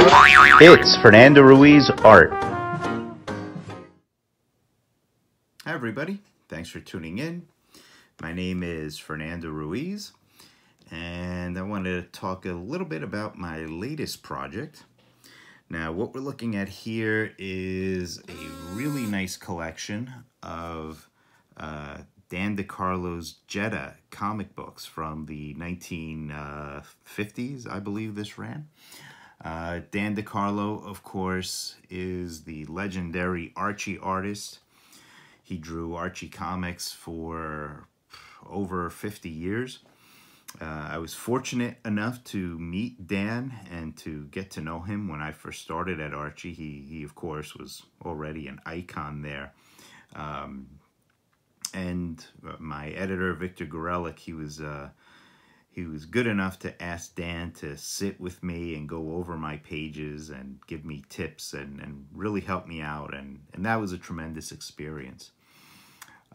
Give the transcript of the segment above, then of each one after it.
It's Fernando Ruiz Art. Hi everybody, thanks for tuning in. My name is Fernando Ruiz, and I wanted to talk a little bit about my latest project. Now, what we're looking at here is a really nice collection of Dan DeCarlo's Jetta comic books from the 1950s, I believe this ran. Dan DeCarlo, of course, is the legendary Archie artist. He drew Archie comics for over 50 years. I was fortunate enough to meet Dan and to get to know him when I first started at Archie. He of course, was already an icon there. And my editor, Victor Gorelick, he was good enough to ask Dan to sit with me and go over my pages and give me tips and really help me out. And that was a tremendous experience.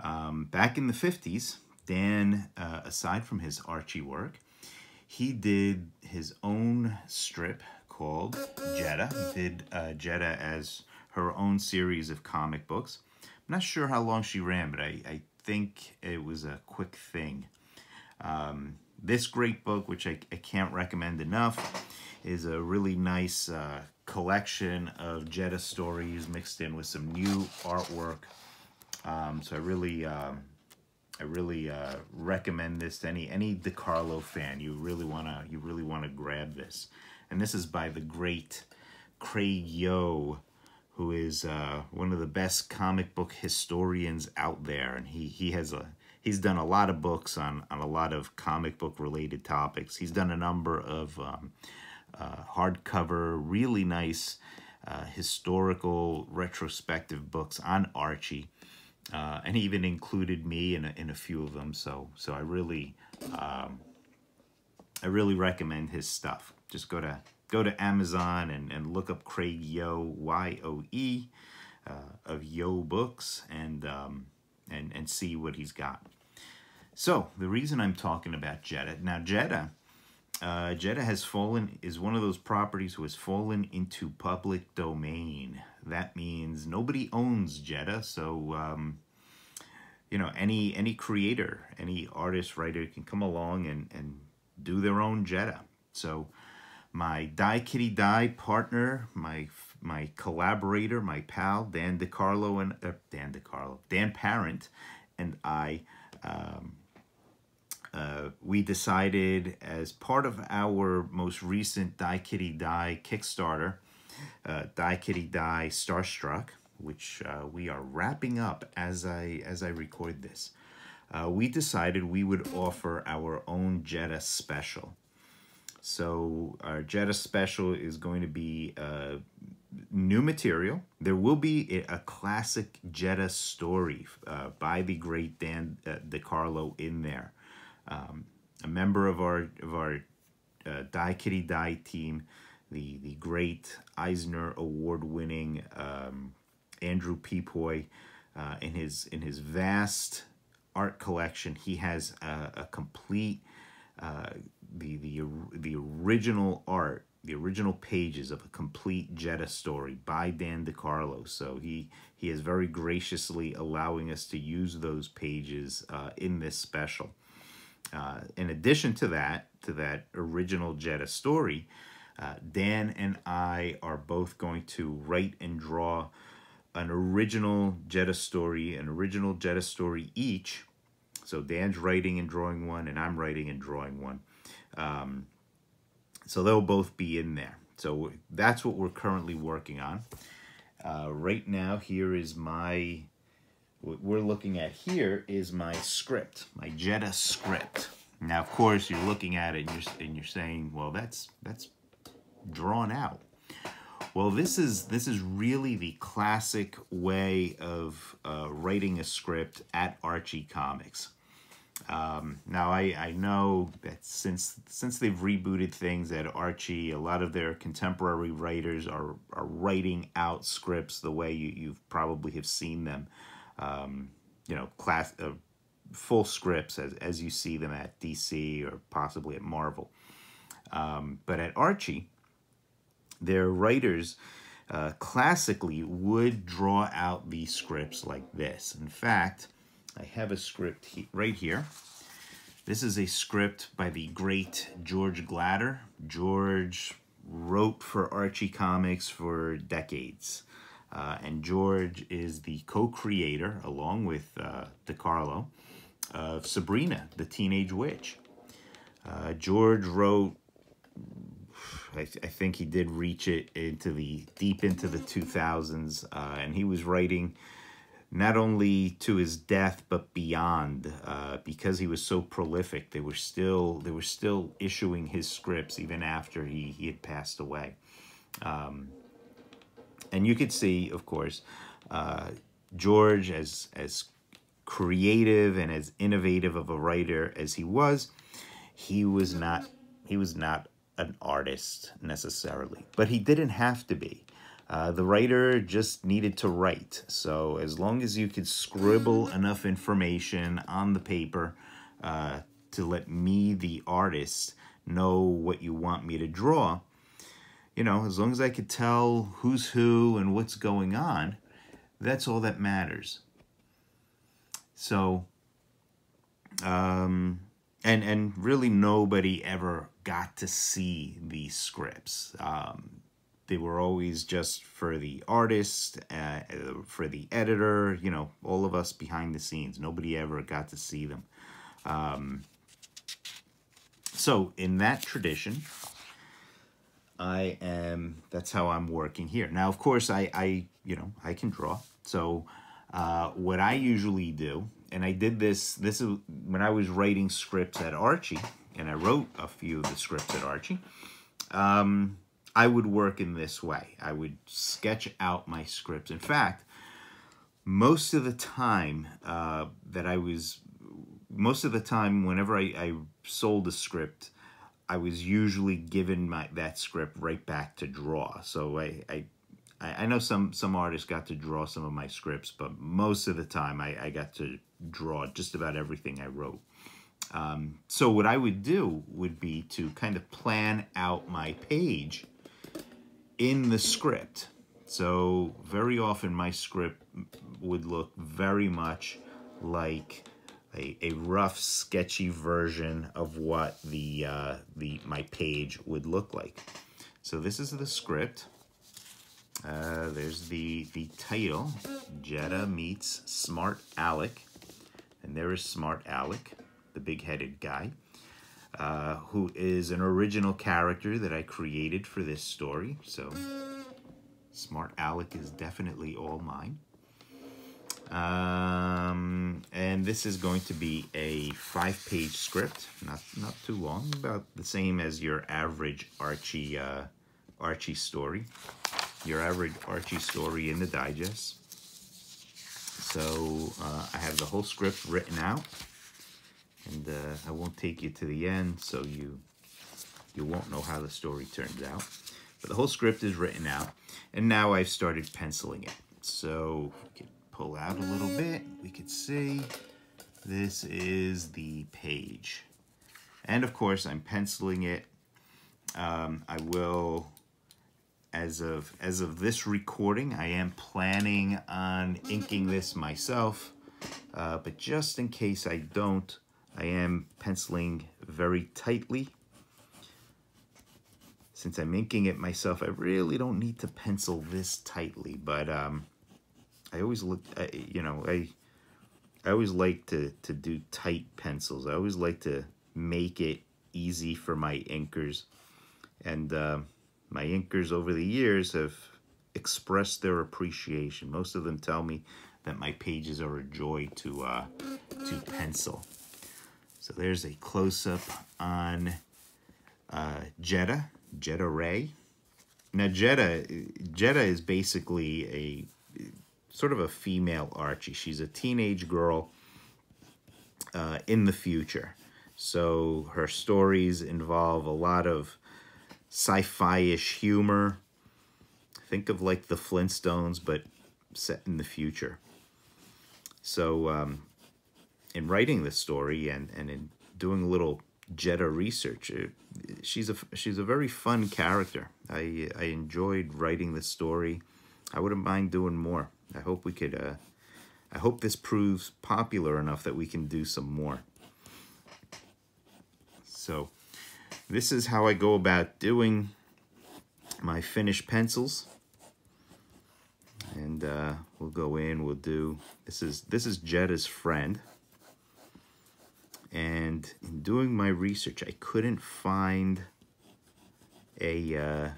Back in the 50s, Dan, aside from his Archie work, he did his own strip called Jetta. He did Jetta as her own series of comic books. I'm not sure how long she ran, but I think it was a quick thing. This great book, which I can't recommend enough, is a really nice collection of Jetta stories mixed in with some new artwork. So I really recommend this to any DeCarlo fan. You really wanna grab this. And this is by the great Craig Yo, who is one of the best comic book historians out there, and he's done a lot of books on a lot of comic book related topics. He's done a number of hardcover, really nice historical retrospective books on Archie. And he even included me in a few of them, so I really recommend his stuff. Just go to Amazon and look up Craig Yo, Y-O-E, of Yo Books, and see what he's got. So the reason I'm talking about Jetta now, Jetta is one of those properties who has fallen into public domain. That means nobody owns Jetta, so you know, any creator, any artist, writer can come along and do their own Jetta. So my Die Kitty Die partner, my collaborator, my pal Dan Parent, and I, we decided, as part of our most recent Die Kitty Die Kickstarter, Die Kitty Die Starstruck, which we are wrapping up as I record this, we decided we would offer our own Jetta special. So our Jetta special is going to be new material. There will be a classic Jetta story by the great Dan DeCarlo in there. A member of our Die Kitty Die team, the great Eisner Award-winning Andrew Peepoy, in his vast art collection, he has a complete the original art, the original pages of a complete Jetta story by Dan DeCarlo. So he is very graciously allowing us to use those pages in this special. In addition to that original Jetta story, Dan and I are both going to write and draw an original Jetta story each. So Dan's writing and drawing one, and I'm writing and drawing one. So they'll both be in there. So that's what we're currently working on. Right now, what we're looking at here is my script, my Jetta script. Now, of course, you're looking at it and you're saying, well, that's drawn out. Well, this is really the classic way of writing a script at Archie Comics. Now, I know that since they've rebooted things at Archie, a lot of their contemporary writers are writing out scripts the way you probably have seen them, you know, full scripts as you see them at DC or possibly at Marvel. But at Archie, their writers classically would draw out these scripts like this. In fact, I have a script right here. This is a script by the great George Glatter. George wrote for Archie Comics for decades. And George is the co-creator, along with DeCarlo, of Sabrina, the Teenage Witch. George wrote, I think he did reach it into deep into the 2000s, and he was writing not only to his death but beyond, because he was so prolific. They were still issuing his scripts even after he had passed away. And you could see, of course, George, as creative and as innovative of a writer as he was not an artist necessarily, but he didn't have to be. The writer just needed to write. So as long as you could scribble enough information on the paper to let me, the artist, know what you want me to draw, you know, as long as I could tell who's who and what's going on, that's all that matters. So, and really nobody ever got to see these scripts. They were always just for the artist, for the editor, you know, all of us behind the scenes. Nobody ever got to see them. So in that tradition, that's how I'm working here. Now, of course, I can draw. So what I usually do, and I did this is when I was writing scripts at Archie, and I wrote a few of the scripts at Archie, I would work in this way. I would sketch out my scripts. In fact, most of the time whenever I sold a script, I was usually given that script right back to draw. So I know some artists got to draw some of my scripts, but most of the time I got to draw just about everything I wrote. So what I would do would be to kind of plan out my page in the script. So very often my script would look very much like a rough, sketchy version of what my page would look like. So this is the script. There's the title, Jetta meets Smart Alec, and there is Smart Alec, the big-headed guy, who is an original character that I created for this story. So Smart Alec is definitely all mine. And this is going to be a 5-page script, not too long, about the same as your average Archie story, your average Archie story in the digest. So I have the whole script written out, and I won't take you to the end, so you won't know how the story turns out. But the whole script is written out, and now I've started penciling it. So we can pull out a little bit. We could see this is the page, and of course I'm penciling it. I will, as of this recording, I am planning on inking this myself, but just in case I don't, I am penciling very tightly. Since I'm inking it myself, I really don't need to pencil this tightly, but I always look, I always like to do tight pencils. I always like to make it easy for my inkers, and my inkers over the years have expressed their appreciation. Most of them tell me that my pages are a joy to pencil. So there's a close-up on Jetta Ray. Now Jetta is basically a sort of a female Archie. She's a teenage girl in the future. So her stories involve a lot of sci-fi-ish humor. Think of like the Flintstones, but set in the future. So in writing this story and in doing a little Jetta researcher. She's a very fun character. I enjoyed writing the story. I wouldn't mind doing more. I hope we could. I hope this proves popular enough that we can do some more. So this is how I go about doing my finished pencils. And we'll go in. We'll do this is Jetta's friend. And in doing my research, I couldn't find a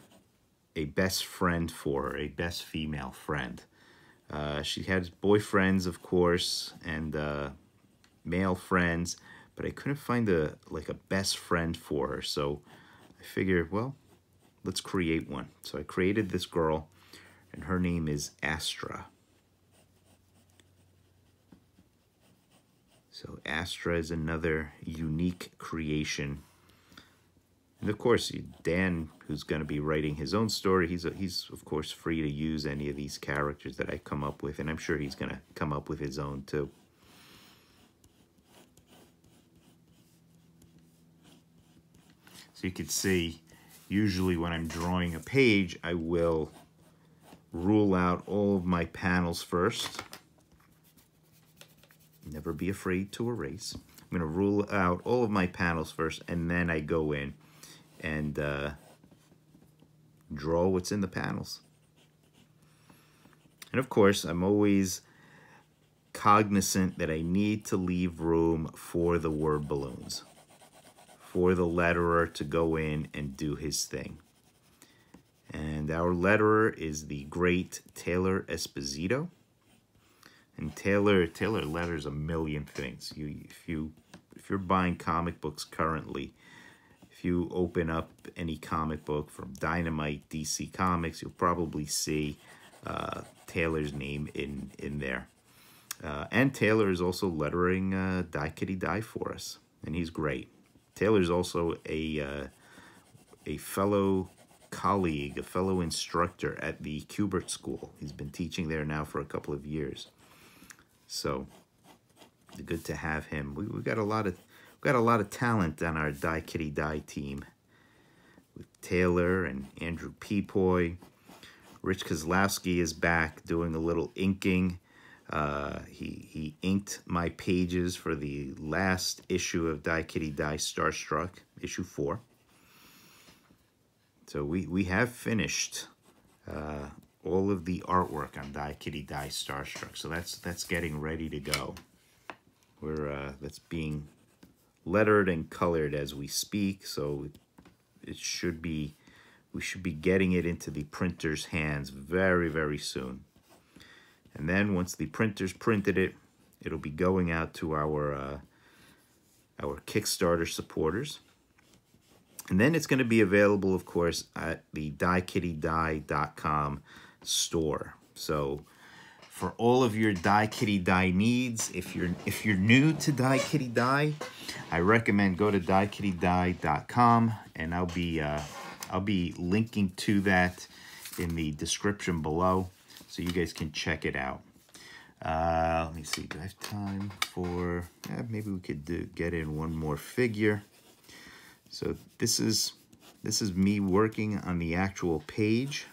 best friend for her, a best female friend. She had boyfriends, of course, and male friends, but I couldn't find a best friend for her. So I figured, well, let's create one. So I created this girl, and her name is Astra. So Astra is another unique creation. And of course, Dan, who's going to be writing his own story, he's of course free to use any of these characters that I come up with, and I'm sure he's going to come up with his own too. So you can see, usually when I'm drawing a page, I will rule out all of my panels first. Never be afraid to erase. I'm going to rule out all of my panels first, and then I go in and draw what's in the panels. And of course, I'm always cognizant that I need to leave room for the word balloons, for the letterer to go in and do his thing. And our letterer is the great Taylor Esposito. And Taylor letters a million things. If you're buying comic books currently, if you open up any comic book from Dynamite, DC Comics, you'll probably see Taylor's name in there. And Taylor is also lettering Die Kitty Die for us, and he's great. Taylor's also a fellow colleague, a fellow instructor at the Kubert School. He's been teaching there now for a couple of years. So good to have him. We got a lot of talent on our Die Kitty Die team, with Taylor and Andrew Peepoy. Rich Kozlowski is back doing a little inking. He inked my pages for the last issue of Die Kitty Die Starstruck, issue 4. So we have finished all of the artwork on Die Kitty Die Starstruck. So that's getting ready to go. That's being lettered and colored as we speak. So we should be getting it into the printer's hands very, very soon. And then once the printer's printed it, it'll be going out to our Kickstarter supporters. And then it's going to be available, of course, at the DieKittyDie.com store. So for all of your Die Kitty Die needs, if you're new to Die Kitty Die, I recommend go to DieKittyDie.com, and I'll be linking to that in the description below, so you guys can check it out. Let me see. Do I have time for? Maybe we could get in one more figure. So this is me working on the actual page.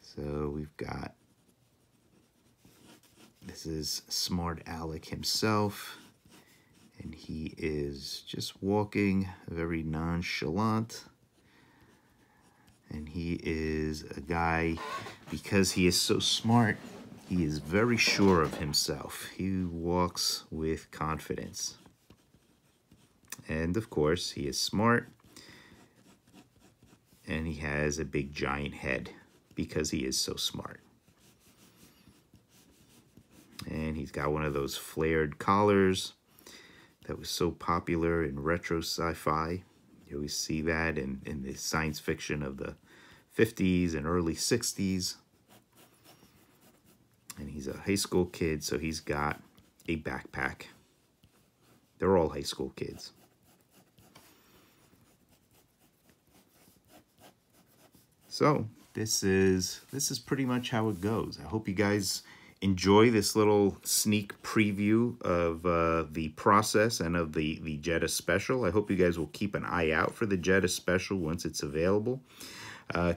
So we've got, this is Smart Alec himself, and he is just walking very nonchalant. And he is a guy, because he is so smart, he is very sure of himself. He walks with confidence. And of course, he is smart, and he has a big giant head because he is so smart. And he's got one of those flared collars that was so popular in retro sci-fi. You always see that in the science fiction of the 50s and early 60s. And he's a high school kid, so he's got a backpack. They're all high school kids. So this is pretty much how it goes. I hope you guys enjoy this little sneak preview of the process and of the Jetta Special. I hope you guys will keep an eye out for the Jetta Special once it's available.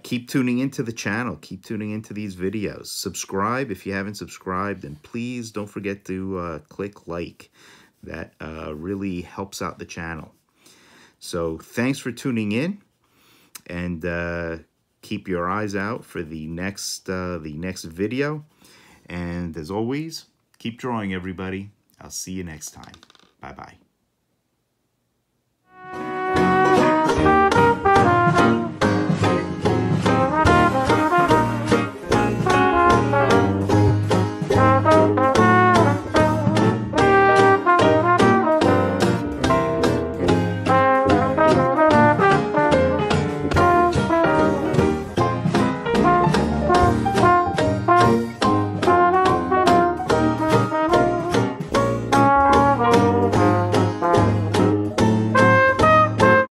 Keep tuning into the channel. Keep tuning into these videos. Subscribe if you haven't subscribed, and please don't forget to click like. That really helps out the channel. So thanks for tuning in, and keep your eyes out for the next video. And as always, keep drawing, everybody. I'll see you next time. Bye-bye.